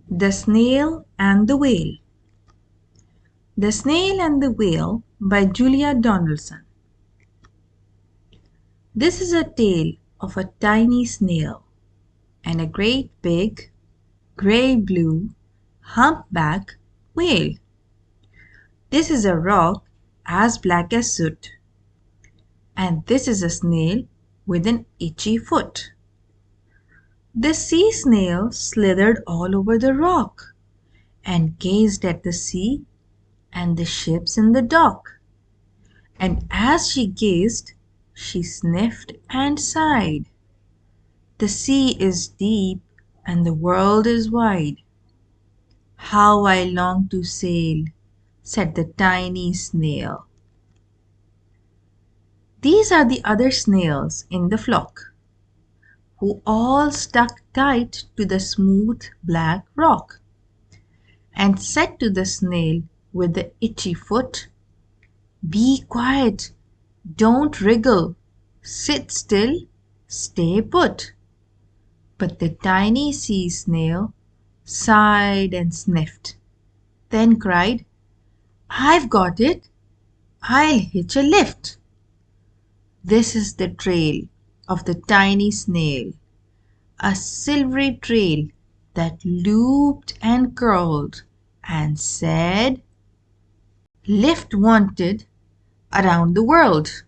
The Snail and the Whale. The Snail and the Whale by Julia Donaldson. This is a tale of a tiny snail and a great big, grey-blue, humpback whale. This is a rock as black as soot, and this is a snail with an itchy foot. The sea snail slithered all over the rock and gazed at the sea and the ships in the dock. And as she gazed, she sniffed and sighed. The sea is deep and the world is wide. How I long to sail, said the tiny snail. These are the other snails in the flock, who all stuck tight to the smooth black rock, and said to the snail with the itchy foot, "Be quiet, don't wriggle, sit still, stay put." But the tiny sea snail sighed and sniffed, then cried, "I've got it, I'll hitch a lift." This is the trail of the tiny snail, a silvery trail that looped and curled and said, "Lift wanted around the world."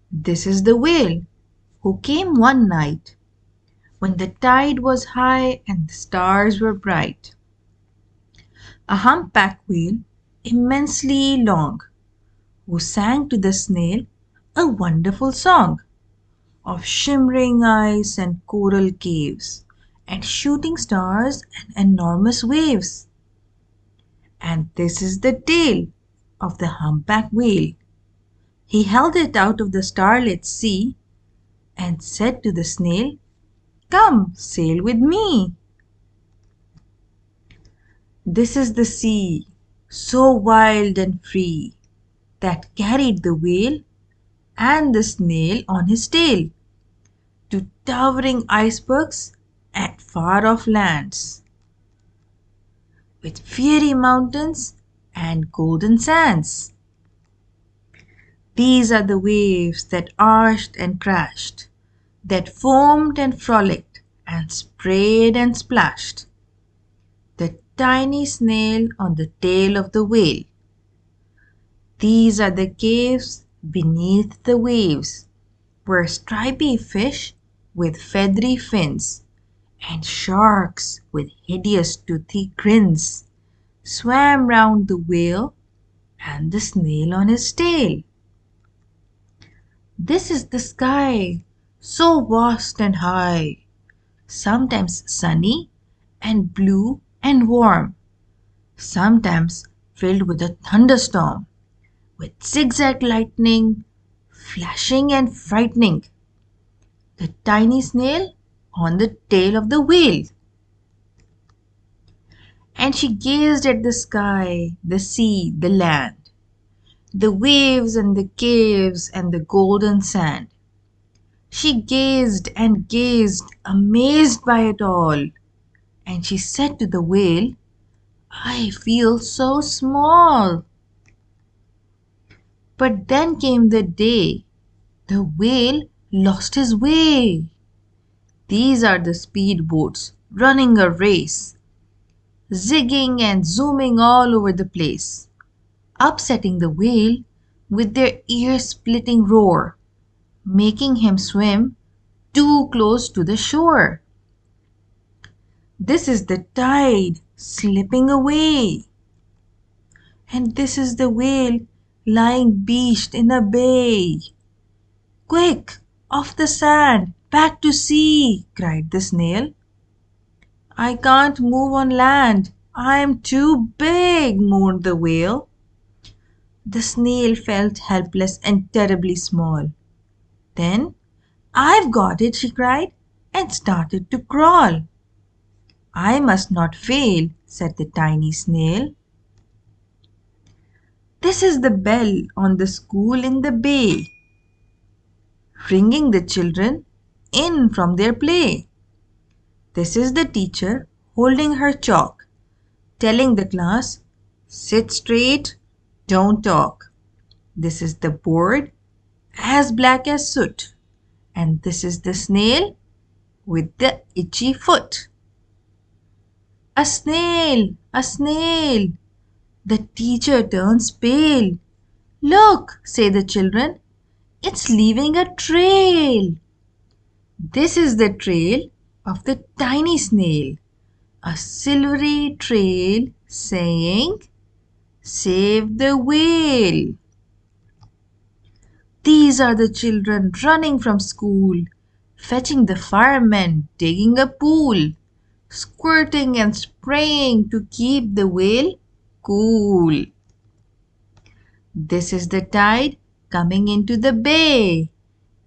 This is the whale who came one night when the tide was high and the stars were bright. A humpback whale, immensely long, who sang to the snail a wonderful song of shimmering ice and coral caves and shooting stars and enormous waves. And this is the tail of the humpback whale. He held it out of the starlit sea and said to the snail, "Come, sail with me." This is the sea, so wild and free, that carried the whale and the snail on his tail to towering icebergs and far-off lands, with fiery mountains and golden sands. These are the waves that arched and crashed, that foamed and frolicked and sprayed and splashed. The tiny snail on the tail of the whale. These are the caves beneath the waves, where stripy fish with feathery fins and sharks with hideous toothy grins swam round the whale and the snail on his tail. This is the sky, so vast and high, sometimes sunny and blue and warm, sometimes filled with a thunderstorm, with zigzag lightning, flashing and frightening. The tiny snail on the tail of the whale. And she gazed at the sky, the sea, the land, the waves and the caves and the golden sand. She gazed and gazed, amazed by it all, and she said to the whale, "I feel so small." But then came the day the whale lost his way. These are the speedboats running a race, zigging and zooming all over the place, upsetting the whale with their ear-splitting roar, making him swim too close to the shore. This is the tide slipping away, and this is the whale lying beached in a bay. "Quick, off the sand, back to sea!" cried the snail. "I can't move on land, I'm too big," moaned the whale. The snail felt helpless and terribly small. Then, "I've got it," she cried, and started to crawl. "I must not fail," said the tiny snail. This is the bell on the school in the bay, ringing the children in from their play. This is the teacher holding her chalk, telling the class, sit straight, don't talk. This is the board, as black as soot. And this is the snail with the itchy foot. A snail! A snail! The teacher turns pale. Look, say the children, it's leaving a trail. This is the trail of the tiny snail, a silvery trail saying, save the whale. These are the children running from school, fetching the firemen, digging a pool, squirting and spraying to keep the whale cool. This is the tide coming into the bay,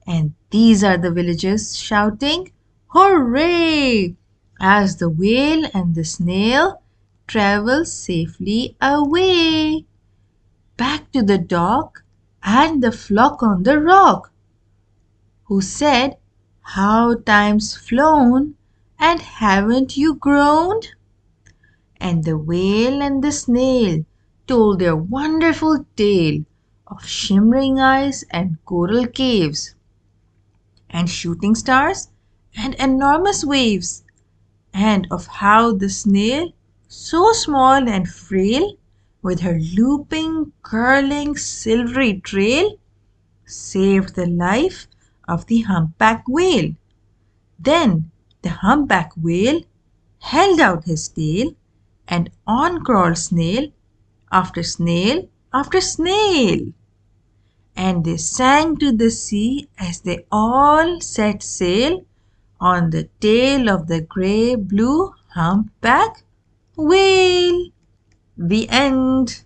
and these are the villagers shouting, hooray! As the whale and the snail travel safely away. Back to the dock and the flock on the rock, who said, how time's flown, and haven't you grown? And the whale and the snail told their wonderful tale of shimmering eyes and coral caves, and shooting stars and enormous waves, and of how the snail, so small and frail, with her looping, curling, silvery trail, saved the life of the humpback whale. Then the humpback whale held out his tail, and on crawled snail after snail after snail. And they sang to the sea as they all set sail on the tail of the grey blue humpback whale. The end.